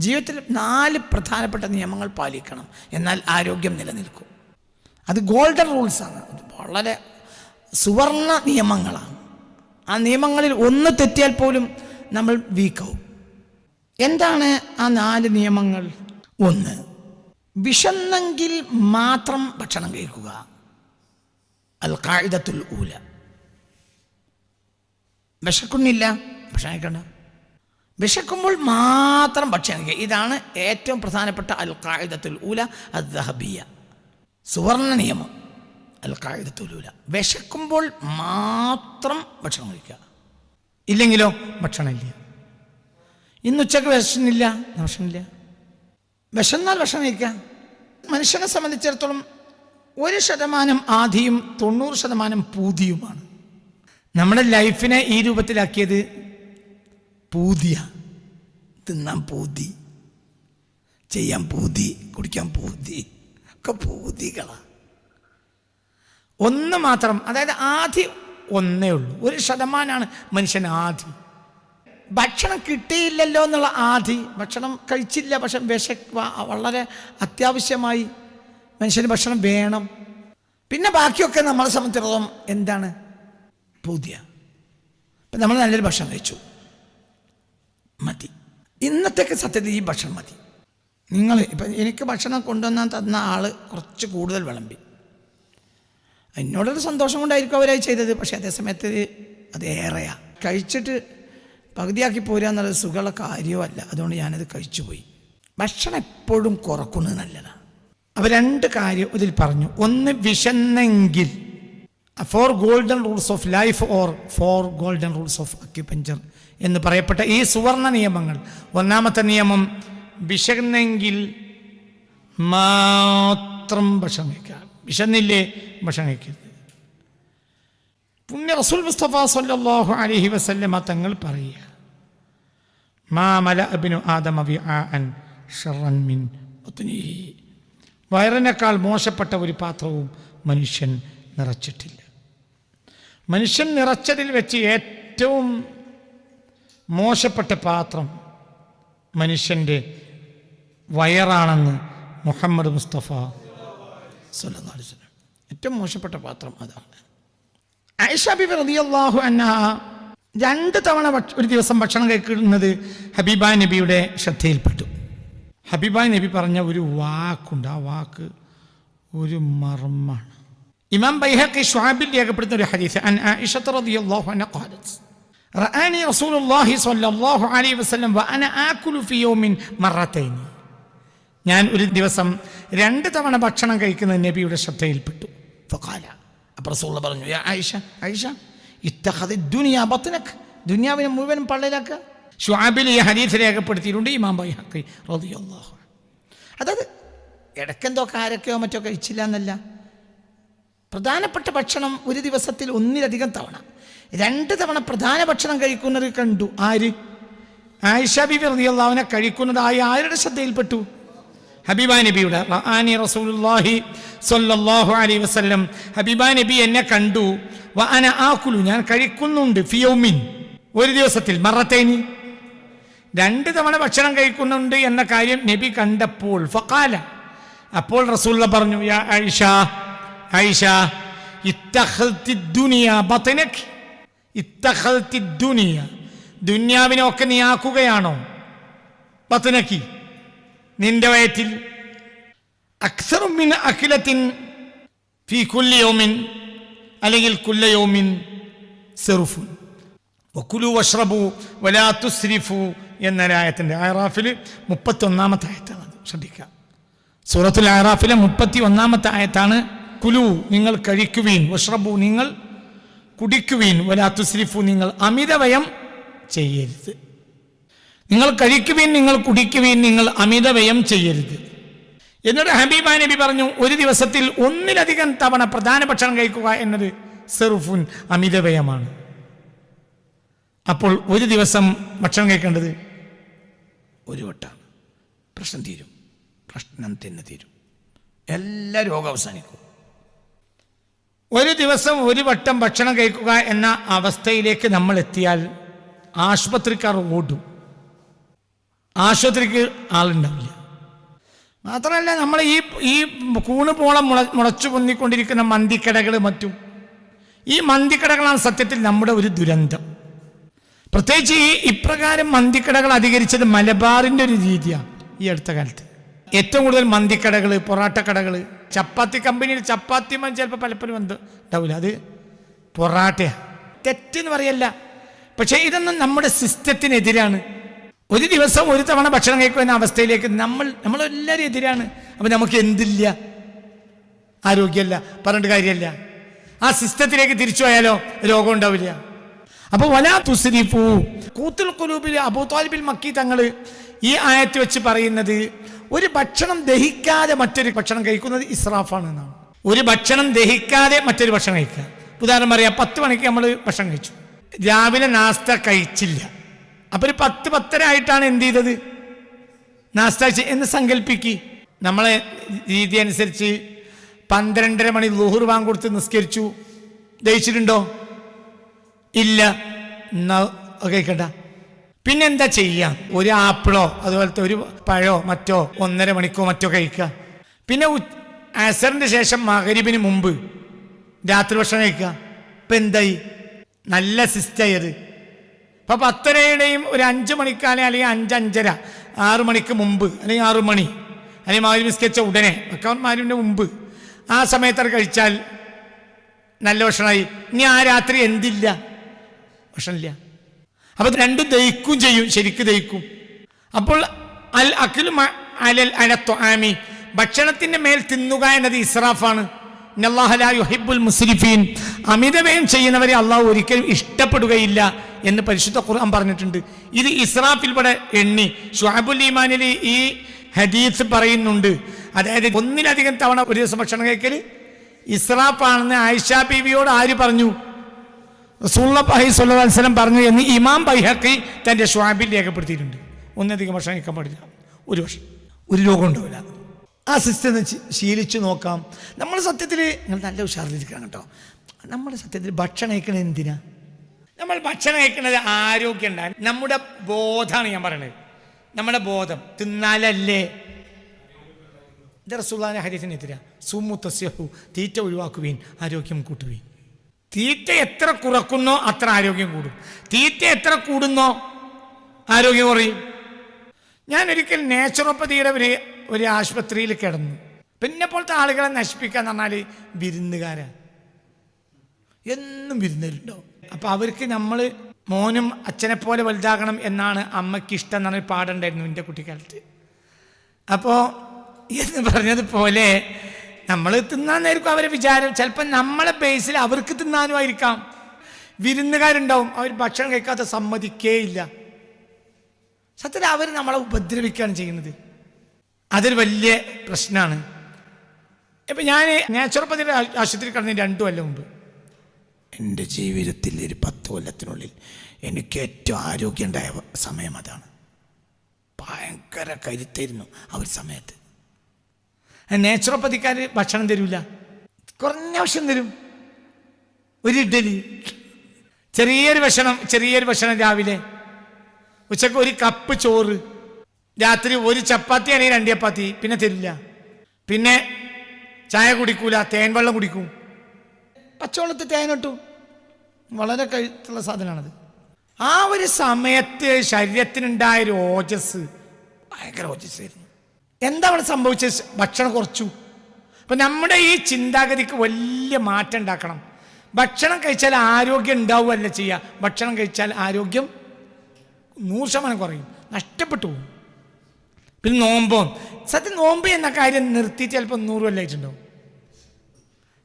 ജീവിതത്തിൽ 4 പ്രധാനപ്പെട്ട നിയമങ്ങൾ പാലിക്കണം, എന്നാൽ ആരോഗ്യം നിലനിൽക്കും. അത് ഗോൾഡൻ റൂൾസാണ്, വളരെ സുവർണ നിയമങ്ങളാണ്. ആ നിയമങ്ങളിൽ ഒന്ന് തെറ്റിയാൽ പോലും നമ്മൾ വീക്കാവും. എന്താണ് ആ 4 നിയമങ്ങൾ? 1, വിശന്നെങ്കിൽ മാത്രം ഭക്ഷണം കഴിക്കുക. അൽ ഖാഇദത്തുൽ ഊല. വിശക്കുന്നില്ല, ഭക്ഷണം കഴിക്കണ്ട. വിശക്കുമ്പോൾ മാത്രം ഭക്ഷണം കഴിക്കുക. ഇതാണ് ഏറ്റവും പ്രധാനപ്പെട്ട അൽ ഖാഇദത്തുൽ ഊല അദ്ദഹബിയ, സുവർണ നിയമം. അൽ ഖാഇദത്തുൽ ഊല, വിശക്കുമ്പോൾ മാത്രം ഭക്ഷണം കഴിക്കുക. ഇല്ലെങ്കിലോ ഭക്ഷണമില്ല. ഇന്നുച്ചക്ക് വിശന്നില്ല, ഭക്ഷണമില്ല. വിശന്നാൽ ഭക്ഷണം കഴിക്കുക. മനുഷ്യനെ സംബന്ധിച്ചിടത്തോളം 1% ആധിയും 90% പൂതിയുമാണ്. നമ്മുടെ ലൈഫിനെ ഈ രൂപത്തിലാക്കിയത് പൂതിയ. തിന്നാൻ പൂതി, ചെയ്യാൻ പൂതി, കുടിക്കാൻ പൂതി, ഒക്കെ പൂതികളാണ്. 1 മാത്രം, അതായത് ആധി 1 ഉള്ളൂ. 1% മനുഷ്യൻ ആധി. ഭക്ഷണം കിട്ടിയില്ലല്ലോ എന്നുള്ള ആധി. ഭക്ഷണം കഴിച്ചില്ല, പക്ഷെ വളരെ അത്യാവശ്യമായി മനുഷ്യന് ഭക്ഷണം വേണം. പിന്നെ ബാക്കിയൊക്കെ നമ്മളെ സംബന്ധിച്ചിടത്തോളം എന്താണ്? പൂതിയ. ഇപ്പം നമ്മൾ നല്ലൊരു ഭക്ഷണം കഴിച്ചു, മതി. ഇന്നത്തേക്ക് സത്യത്തിൽ ഈ ഭക്ഷണം മതി. ഇപ്പം എനിക്ക് ഭക്ഷണം കൊണ്ടുവന്നാൽ തന്ന ആൾ കുറച്ച് കൂടുതൽ വിളമ്പി, എന്നോടൊരു സന്തോഷം കൊണ്ടായിരിക്കും അവരായി ചെയ്തത്. പക്ഷേ അതേസമയത്ത് അത് ഏറെയാണ്. കഴിച്ചിട്ട് പകുതിയാക്കി പോരുക എന്നുള്ളത് സുഖമുള്ള കാര്യമല്ല. അതുകൊണ്ട് ഞാനത് കഴിച്ചു പോയി. ഭക്ഷണം എപ്പോഴും കുറക്കുന്നത് നല്ലതാണ്. അപ്പോൾ 2 കാര്യം ഇതിൽ പറഞ്ഞു. 1, വിശന്നെങ്കിൽ 4 golden rules of life or 4 golden rules of acupuncture എന്ന് പറയപ്പെട്ട ഈ സുവർണ നിയമങ്ങൾ. 1-ാമത്തെ നിയമം, വിശന്നെങ്കിൽ മാത്രം ഭക്ഷണം കഴിക്കുക. വിശന്നില്ലേ, ഭക്ഷണം കഴിക്കരുത്. പുണ്യ റസൂൽ മുസ്തഫ സല്ലല്ലാഹു അലൈഹി വസല്ലമ തങ്ങൾ പറയുക, മാ മല ഇബ്നു ആദമ വിആഅൻ ശർറൻ മിൻ ബത്നിഹി. വയറിനേക്കാൾ മോശപ്പെട്ട ഒരു പാത്രവും മനുഷ്യൻ നിറച്ചിട്ടില്ല. മനുഷ്യൻ നിറച്ചതിൽ വെച്ച് ഏറ്റവും മോശപ്പെട്ട പാത്രം മനുഷ്യൻ്റെ വയറാണെന്ന് മുഹമ്മദ് മുസ്തഫ സല്ലല്ലാഹു അലൈഹി വസല്ലം. ഏറ്റവും മോശപ്പെട്ട പാത്രം അതാണ്. ആയിഷ ബിബി റളിയല്ലാഹു അൻഹാ 2 തവണ ഒരു ദിവസം ഭക്ഷണം കഴിക്കുന്നത് ഹബീബ നബിയുടെ ശ്രദ്ധയിൽപ്പെട്ടു. ഹബീബ നബി പറഞ്ഞ ഒരു വാക്കുണ്ട്, ആ വാക്ക് ഒരു മർമ്മമാണ്. ഇമാം ബൈഹഖി ശുഅബിൽ രേഖപ്പെടുത്തുന്ന ഒരു ഹദീസ്, അൻ ആയിഷ റളിയല്ലാഹു അൻഹാ ഖാലത്ത് റആനി റസൂലുള്ളാഹി സ്വല്ലല്ലാഹു അലൈഹി വസല്ലം വഅന ആകുലു ഫി യൗമിൻ മറത്തൈൻ. ഞാൻ ഒരു ദിവസം 2 തവണ ഭക്ഷണം കഴിക്കുന്നത് നബിയുടെ ശ്രദ്ധയിൽപ്പെട്ടു. ഫഖാല, അപ്പോൾ റസൂലുള്ളാഹി പറഞ്ഞു, യാ ആയിഷ, ആയിഷ ഇത്തഖദി ദുനിയ ബത്നക്, ദുനിയാവിനെ മുഴുവനും പള്ളയിലാക്കുക. ശുഅബിൽ ഈ ഹദീസ് രേഖപ്പെടുത്തിയിട്ടുണ്ട് ഇമാം ബൈഹഖി റളിയല്ലാഹു അൻഹു. അതായത് ഇടയ്ക്കെന്തോ കാരക്കയോ മറ്റോ കഴിച്ചില്ല എന്നല്ല, പ്രധാനപ്പെട്ട ഭക്ഷണം ഒരു ദിവസത്തിൽ 1-ലധികം തവണ, 2 തവണ പ്രധാന ഭക്ഷണം കഴിക്കുന്നത് കണ്ടു. ആര്? ആയിഷ ബിബി റളിയല്ലാഹു അൻഹ കഴിക്കുന്നതായി ആരുടെ ശ്രദ്ധയിൽപ്പെട്ടു? ഹബീബ നബിയുടെ. റആനി റസൂലുള്ളാഹി സ്വല്ലല്ലാഹു അലൈഹി വസല്ലം, ഹബീബ നബി എന്നെ കണ്ടു. വഅന ആകുലു, ഞാൻ കഴിക്കുന്നുണ്ട്. ഫി യൗമിൻ, ഒരു ദിവസത്തിൽ. മറത്തൈനി, 2 തവണ ഭക്ഷണം കഴിക്കുന്നുണ്ട് എന്ന കാര്യം നബി കണ്ടപ്പോൾ. ഫഖാല, അപ്പോൾ റസൂലുള്ളാഹി പറഞ്ഞു, യാ ആയിഷ, ആയിഷ ഇത്തഖൽതി ദുനിയ ബത്നക്, ഇത്തഖൽതി ദുനിയ, ദുനിയാവിനൊക്കെ നീ ആക്കുകയാണോ? ബത്നകി, നിന്റെ വയറ്റിൽ. അക്സറു മിൻ അഖിലത്തിൻ ഫീ കുല്ലി യൗമിൻ, അല്ലെങ്കിൽ കുല്ല യൗമിൻ സിർഫുൻ വകുലു വഷ്റബു വലാ തുസ്രിഫു എന്ന ആയത്തിൻ്റെ അറാഫിൽ 31-ാമത്തെ ആയത്താണ്. ശ്രദ്ധിക്കുക, സൂറത്തുൽ അറാഫിലെ 31-ാമത്തെ ആയത്താണ്. കുലു, നിങ്ങൾ കഴിക്കുവീൻ, വഷ്റബു, നിങ്ങൾ കുടിക്കുവീൻ, വലാ തുസ്രിഫു, നിങ്ങൾ അമിതവ്യയം ചെയ്യരുത്. നിങ്ങൾ കഴിക്കുവീൻ, നിങ്ങൾ കുടിക്കുവീൻ, നിങ്ങൾ അമിതവ്യയം ചെയ്യരുത്. എന്നിട്ട് ഹബീബ നബി പറഞ്ഞു, ഒരു ദിവസത്തിൽ 1-ലധികം തവണ പ്രധാന ഭക്ഷണം കഴിക്കുക എന്നത് സിർഫുൻ, അമിതവ്യയമാണ്. അപ്പോൾ ഒരു ദിവസം ഭക്ഷണം കഴിക്കേണ്ടത് 1 വട്ടമാണ്. പ്രശ്നം തീരും, പ്രശ്നം തന്നെ തീരും, എല്ലാ രോഗം അവസാനിക്കും. ഒരു ദിവസം 1 വട്ടം ഭക്ഷണം കഴിക്കുക എന്ന അവസ്ഥയിലേക്ക് നമ്മൾ എത്തിയാൽ ആശുപത്രിക്കാർ ഓടും. ആശുപത്രിക്ക് ആളുണ്ടാവില്ല. മാത്രമല്ല നമ്മൾ ഈ കൂണ് പോളം മുളച്ചു പൊന്നിക്കൊണ്ടിരിക്കുന്ന മന്തിക്കടകൾ മറ്റും, ഈ മന്തിക്കടകളാണ് സത്യത്തിൽ നമ്മുടെ ഒരു ദുരന്തം. പ്രത്യേകിച്ച് ഇപ്രകാരം മന്തിക്കടകൾ അധികരിച്ചത് മലബാറിൻ്റെ ഒരു രീതിയാണ്. ഈ അടുത്ത കാലത്ത് ഏറ്റവും കൂടുതൽ മന്തിക്കടകൾ, പൊറാട്ടക്കടകൾ, ചപ്പാത്തി കമ്പനിയിൽ ചപ്പാത്തി ചിലപ്പോൾ പലപ്പോഴും ഉണ്ടാവില്ല, അത് പൊറാട്ടയാണ്. തെറ്റെന്ന് പറയല്ല, പക്ഷേ ഇതൊന്നും നമ്മുടെ സിസ്റ്റത്തിനെതിരാണ്. ഒരു ദിവസം ഒരു തവണ ഭക്ഷണം കഴിക്കുന്ന അവസ്ഥയിലേക്ക് നമ്മളെല്ലാവരും എതിരാണ്. അപ്പം നമുക്ക് എന്തില്ല, ആരോഗ്യമല്ല, പറഞ്ഞിട്ട് കാര്യമല്ല. ആ സിസ്റ്റത്തിലേക്ക് തിരിച്ചു പോയാലോ രോഗം ഉണ്ടാവില്ല. അപ്പോൾ വലാ തുസ്രിഫു, കൂത്തുൽ ഖുലൂബിൽ അബൂ താലിബിൽ മക്കി തങ്ങൾ ഈ ആയത്ത് വെച്ച് പറയുന്നത് ഒരു ഭക്ഷണം ദഹിക്കാതെ മറ്റൊരു ഭക്ഷണം കഴിക്കുന്നത് ഇസ്രാഫാണ് എന്നാണ്. ഒരു ഭക്ഷണം ദഹിക്കാതെ മറ്റൊരു ഭക്ഷണം കഴിക്കുക. ഉദാഹരണം പറയാം, 10 മണിക്ക് നമ്മൾ ഭക്ഷണം കഴിച്ചു, രാവിലെ നാസ്ത കഴിച്ചില്ല, അപ്പോൾ ഒരു 10-10:30 ആയിട്ടാണ് എന്ത് ചെയ്തത്, നാസ്ത എന്ന് സങ്കല്പിക്ക്. നമ്മളെ രീതി അനുസരിച്ച് 12:30 മണി ളുഹർ ബാങ്ക് കൊടുത്ത് നിസ്കരിച്ചു, ദഹിച്ചിട്ടുണ്ടോ? ഇല്ല, കഴിക്കണ്ട. പിന്നെന്താ ചെയ്യാം? ഒരു ആപ്പിളോ അതുപോലത്തെ ഒരു പഴോ മറ്റോ 1:30 മണിക്കോ മറ്റോ കഴിക്കുക. പിന്നെ അസറിൻ്റെ ശേഷം മഗ്‌രിബിന് മുമ്പ് രാത്രി ഭക്ഷണം കഴിക്കുക. ഇപ്പം എന്തായി? നല്ല സിസ്റ്റമായി അത്. ഇപ്പം 10:30യുടെയും ഒരു 5 മണിക്കാലം അല്ലെങ്കിൽ 5-5:30 6 മണിക്ക് മുമ്പ് അല്ലെങ്കിൽ 6 മണി അല്ലെങ്കിൽ മഗ്‌രിബ് നിസ്കരിച്ച ഉടനെ മഗ്‌രിബിൻ്റെ മുമ്പ് ആ സമയത്ത് കഴിച്ചാൽ നല്ല ഭക്ഷണമായി. ഇനി ആ രാത്രി എന്തില്ല, ഭക്ഷണമില്ല. അപ്പം രണ്ടും ദഹിക്കും ചെയ്യും, ശരിക്ക് ദഹിക്കും. അപ്പോൾ അൽ അഖിലു അലൽ അലത്തൊആമി, ഭക്ഷണത്തിൻ്റെ മേൽ തിന്നുക എന്നത് ഇസ്രാഫാണ്. ഇന്നല്ലാഹ ലാ യുഹിബ്ബുൽ മുസ്രിഫീൻ, അമിതവ്യയം ചെയ്യുന്നവരെ അള്ളാഹു ഒരിക്കലും ഇഷ്ടപ്പെടുകയില്ല എന്ന് പരിശുദ്ധ ഖുർആൻ പറഞ്ഞിട്ടുണ്ട്. ഇത് ഇസ്രാഫിൽപ്പെടെ എണ്ണി ശുഅബുൽ ഈമാനിൽ ഈ ഹദീസ് പറയുന്നുണ്ട്. അതായത് ഒന്നിലധികം തവണ ഒരു ദിവസം ഭക്ഷണം കഴിക്കൽ ഇസ്രാഫാണെന്ന് ആയിഷ ബീവിയോട് ആര് പറഞ്ഞു? റസൂലുള്ളാഹി സ്വല്ലല്ലാഹു അലൈഹി വസല്ലം പറഞ്ഞു എന്ന് ഇമാം ബൈഹഖി തൻ്റെ ശുഅബിൽ രേഖപ്പെടുത്തിയിട്ടുണ്ട്. ഒന്നധികം ഭക്ഷണം കഴിക്കാൻ പാടില്ല, ഒരു വർഷം ഒരു രോഗം ഉണ്ടാവില്ല. ആ സിസ്റ്റം ശീലിച്ചു നോക്കാം. നമ്മൾ സത്യത്തിൽ നിങ്ങൾ നല്ല ഉഷാറിലിരിക്കണം കേട്ടോ. നമ്മൾ സത്യത്തിൽ ഭക്ഷണം കഴിക്കണത് എന്തിനാ? നമ്മൾ ഭക്ഷണം കഴിക്കുന്നത് ആരോഗ്യം ഉണ്ടാകും. നമ്മുടെ ബോധമാണ് ഞാൻ പറയണത്. നമ്മുടെ ബോധം തിന്നാലല്ലേ. ഇത് റസൂലുള്ളാഹിന്റെ ഹദീസിനെതിരാ. സുമു തസ്യഹു, തീറ്റ ഒഴിവാക്കുവീൻ, ആരോഗ്യം കൂട്ടുവീൻ. തീറ്റ എത്ര കുറക്കുന്നോ അത്ര ആരോഗ്യം കൂടും. തീറ്റ എത്ര കൂടുന്നോ ആരോഗ്യം കുറയും. ഞാൻ ഒരിക്കൽ നേച്ചുറോപ്പതിയുടെ ഒരു ആശുപത്രിയിൽ കിടന്നു. പിന്നെ പോലത്തെ ആളുകളെ നശിപ്പിക്കാന്ന് പറഞ്ഞാൽ വിരുന്നുകാരാണ്, എന്നും വിരുന്നരുണ്ടാവും. അപ്പം അവർക്ക് നമ്മൾ മോനും അച്ഛനെ പോലെ വലുതാകണം എന്നാണ് അമ്മയ്ക്ക് ഇഷ്ടം എന്ന് പറഞ്ഞൊരു പാടുണ്ടായിരുന്നു എൻ്റെ കുട്ടിക്കാലത്ത്. അപ്പോൾ എന്ന് പറഞ്ഞതുപോലെ നമ്മൾ തിന്നാന്നായിരിക്കും അവരെ വിചാരം. ചിലപ്പോൾ നമ്മളെ ബേസിൽ അവർക്ക് തിന്നാനുമായിരിക്കാം. വിരുന്നുകാരുണ്ടാവും, അവർ ഭക്ഷണം കഴിക്കാതെ സമ്മതിക്കേയില്ല. സത്യത്തിൽ അവർ നമ്മളെ ഉപദ്രവിക്കുകയാണ് ചെയ്യുന്നത്. അതൊരു വലിയ പ്രശ്നമാണ്. ഇപ്പം ഞാൻ നാച്ചുറോപ്പതിയുടെ ആശുപത്രി കിടന്ന് 2 കൊല്ലം മുമ്പ്, എൻ്റെ ജീവിതത്തിൽ ഒരു 10 കൊല്ലത്തിനുള്ളിൽ എനിക്ക് ഏറ്റവും ആരോഗ്യം ഉണ്ടായ സമയം അതാണ്. ഭയങ്കര കരുത്തായിരുന്നു ആ ഒരു സമയത്ത്. നാച്ചുറോപ്പതിക്കാർ ഭക്ഷണം തരില്ല, കുറഞ്ഞ ഭക്ഷണം തരും. ഒരു ഇഡ്ഡലി, ചെറിയൊരു ഭക്ഷണം രാവിലെ, ഉച്ചക്ക് 1 കപ്പ് ചോറ്, രാത്രി 1 ചപ്പാത്തി അല്ലെങ്കിൽ 2 ചപ്പാത്തി, പിന്നെ തരില്ല. പിന്നെ ചായ കുടിക്കൂല, തേൻ വെള്ളം കുടിക്കും. പച്ചവെള്ളത്തിൽ തേനിട്ടു, വളരെ കഴുത്തുള്ള സാധനമാണത്. ആ ഒരു സമയത്ത് ശരീരത്തിനുണ്ടായൊരു ഓജസ് ഭയങ്കര ഓജസ്സായിരുന്നു. എന്താ അവിടെ സംഭവിച്ചത്? ഭക്ഷണം കുറച്ചു. അപ്പം നമ്മുടെ ഈ ചിന്താഗതിക്ക് വലിയ മാറ്റം ഉണ്ടാക്കണം. ഭക്ഷണം കഴിച്ചാൽ ആരോഗ്യം ഉണ്ടാവുകയല്ല ചെയ്യുക. ഭക്ഷണം കഴിച്ചാൽ ആരോഗ്യം 100% കുറയും, നഷ്ടപ്പെട്ടു പോകും. പിന്നെ നോമ്പോ, സത്യം നോമ്പ് എന്ന കാര്യം നിർത്തി ചിലപ്പോൾ 100 കൊല്ലമായിട്ടുണ്ടാവും.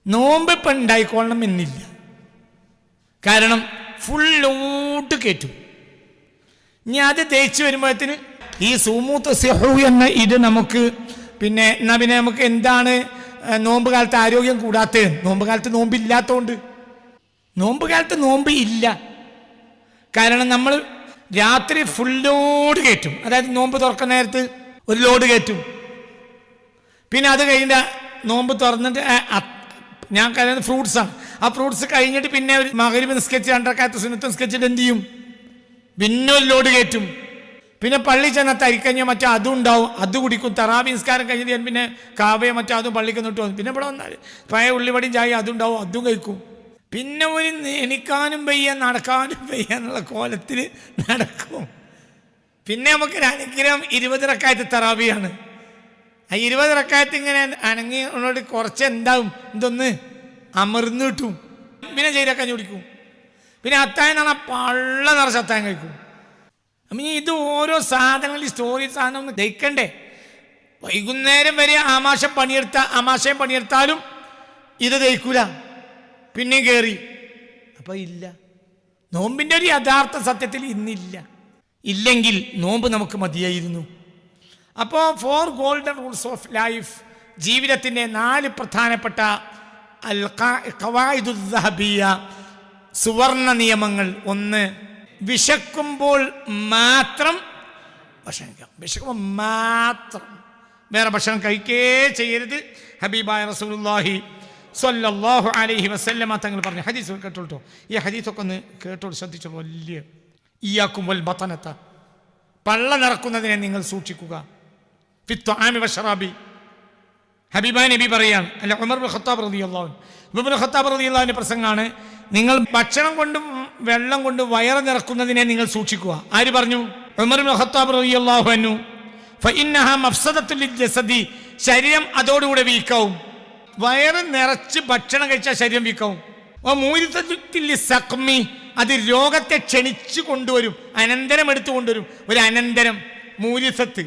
നോമ്പ് ഇപ്പം ഉണ്ടായിക്കൊള്ളണം എന്നില്ല. കാരണം ഫുൾ ലോട്ട് കയറ്റും. ഇനി അത് തേച്ച് വരുമ്പോഴത്തിന് ഈ സുമു തസ്യഹു എന്ന ഇത് നമുക്ക് പിന്നെ എന്നാൽ പിന്നെ നമുക്ക് എന്താണ് നോമ്പ് കാലത്ത് ആരോഗ്യം കൂടാത്തത്? നോമ്പ് കാലത്ത് നോമ്പില്ലാത്തതുകൊണ്ട്. നോമ്പ് കാലത്ത് നോമ്പ് ഇല്ല, കാരണം നമ്മൾ രാത്രി ഫുൾ ലോഡ് കയറ്റും. അതായത് നോമ്പ് തുറക്കുന്ന നേരത്ത് ഒരു ലോഡ് കയറ്റും. പിന്നെ അത് കഴിഞ്ഞ നോമ്പ് തുറന്നിട്ട് ഞാൻ കഴിയുന്നത് ഫ്രൂട്ട്സാണ്. ആ ഫ്രൂട്ട്സ് കഴിഞ്ഞിട്ട് പിന്നെ ഒരു മഗ്‌രിബ് നിസ്കരിച്ച് 2 റക്അത്ത് സുന്നത്ത് നിസ്കരിച്ചിട്ട് എന്ത് ചെയ്യും? പിന്നെ ഒരു ലോഡ് കയറ്റും. പിന്നെ പള്ളി ചെന്ന തരിക്കഞ്ഞോ മറ്റോ അതും ഉണ്ടാവും, അത് കുടിക്കും. തറാവി നിസ്കാരം കഴിഞ്ഞ് ഞാൻ പിന്നെ കാവയോ മറ്റോ അതും പള്ളിക്ക് നിന്നിട്ട് വന്നു. പിന്നെ ഇവിടെ വന്നാൽ പഴയ ഉള്ളിവടിയും ചായ അതും ഉണ്ടാവും, അതും കഴിക്കും. പിന്നെ ഒരു എണിക്കാനും വയ്യ നടക്കാനും വയ്യ എന്നുള്ള കോലത്തിൽ നടക്കും. പിന്നെ നമുക്ക് അനുഗ്രഹം 20 റക്അത്ത് തറാവിയാണ്. ആ 20 റക്അത്ത് ഇങ്ങനെ അനങ്ങിയോട് കുറച്ച് എന്താവും, ഇതൊന്ന് അമർന്ന് കിട്ടും. പിന്നെ ചെയ്തക്കാൻ കുടിക്കും. പിന്നെ അത്തായം എന്ന് പറഞ്ഞാൽ പള്ള നിറച്ച് അത്തായം കഴിക്കും. അപ്പം ഇത് ഓരോ സാധനങ്ങളിൽ സ്റ്റോറി സാധനം ഒന്ന് ദഹിക്കണ്ടേ? വൈകുന്നേരം വരെ ആമാശയം പണിയെടുത്താലും ഇത് ദഹിക്കൂല, പിന്നെയും കയറി. അപ്പം ഇല്ല, നോമ്പിൻ്റെ ഒരു യഥാർത്ഥ സത്യത്തിൽ ഇന്നില്ല. ഇല്ലെങ്കിൽ നോമ്പ് നമുക്ക് മതിയായിരുന്നു. അപ്പോൾ 4 ഗോൾഡൻ റൂൾസ് ഓഫ് ലൈഫ്, ജീവിതത്തിൻ്റെ 4 പ്രധാനപ്പെട്ട ഖവായിദുൽ ദഹബിയ, സുവർണ നിയമങ്ങൾ. 1, വിശക്കുമ്പോൾ മാത്രം ഭക്ഷണം കഴിക്കാം. വിശക്കുമ്പോൾ മാത്രം, വേറെ ഭക്ഷണം കഴിക്കേ ചെയ്യരുത്. ഹബീബായ റസൂലുള്ളാഹി സ്വല്ലല്ലാഹു അലൈഹി വസല്ലമ തങ്ങൾ പറഞ്ഞ ഹദീസ് കേട്ടോട്ടോ. ഈ ഹദീസൊക്കെ ഒന്ന് കേട്ടോളൂ, ശ്രദ്ധിച്ചോളൂ. വലിയ ഇയ്യാക്കും വൽ ബതനത, പള്ള നിറക്കുന്നതിനെ നിങ്ങൾ സൂക്ഷിക്കുക. ഫിത്ത്വാമി വശറാബി, ഹബീബായ നബി പറയാണ്. അല്ല, ഉമർ ഇബ്നുൽ ഖത്താബ് റളിയല്ലാഹു അൻഹു, ഇബ്നുൽ ഖത്താബ് റളിയല്ലാഹുവിന്റെ പ്രസംഗമാണ്. നിങ്ങൾ ഭക്ഷണം കൊണ്ടും വെള്ളം കൊണ്ട് വയറ് നിറക്കുന്നതിനെ നിങ്ങൾ സൂക്ഷിക്കുക. ആര് പറഞ്ഞു? ഉമർ ഇബ്നുൽ ഖത്താബ് റളിയല്ലാഹു അൻഹു. ഫഇന്നഹ മഫ്സദത്തുൽ ലിൽജസദി, ശരീരം അതോടുകൂടെ വീക്കാവും. വയറ് നിറച്ച് ഭക്ഷണം കഴിച്ചാൽ ശരീരം വീക്കാവും. മൂരിത്തത്തിൽ സഖ്മി, അത് രോഗത്തെ ക്ഷണിച്ചു കൊണ്ടുവരും, അനന്തരം എടുത്തു കൊണ്ടുവരും. ഒരു അനന്തരം, മൂരിസത്ത്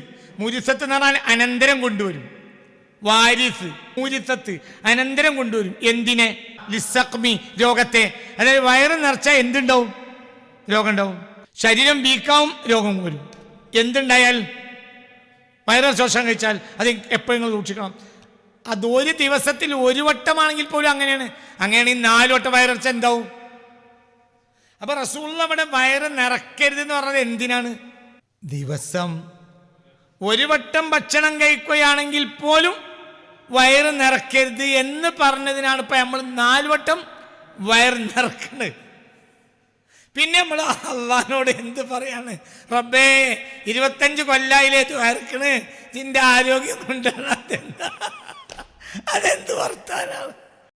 എന്ന് പറഞ്ഞാൽ അനന്തരം കൊണ്ടുവരും. വാരിസ്, മൂരിസത്ത് അനന്തരം കൊണ്ടുവരും. എന്തിനെ? ലിസഖ്മി, രോഗത്തെ. അതായത് വയറ് നിറച്ചാൽ എന്തുണ്ടാവും? രോഗം ഉണ്ടാവും. ശരീരം വീക്കാവും, രോഗം വരും. എന്തുണ്ടായാൽ? വയറ് ശോഷം കഴിച്ചാൽ അത് എപ്പോഴും സൂക്ഷിക്കണം. അത് ഒരു ദിവസത്തിൽ 1 വട്ടമാണെങ്കിൽ പോലും അങ്ങനെയാണ്. അങ്ങനെയാണെങ്കിൽ 4 വട്ടം വയറിറച്ച എന്താവും? അപ്പൊ റസൂലുള്ള അവിടെ വയറ് നിറക്കരുത് എന്ന് പറഞ്ഞത് എന്തിനാണ്? ദിവസം 1 വട്ടം ഭക്ഷണം കഴിക്കുകയാണെങ്കിൽ പോലും വയറ് നിറക്കരുത് എന്ന് പറഞ്ഞതിനാണ് ഇപ്പൊ നമ്മൾ 4 വട്ടം വയറ് നിറക്കുന്നത്. പിന്നെ നമ്മൾ അള്ളാഹിനോട് എന്ത് പറയാണ്? റബ്ബേ, 25 കൊല്ലായിലേക്ക് വരക്കണ്, നിന്റെ ആരോഗ്യം കൊണ്ടാണ്. അതെന്ത് വർത്താനാണ്?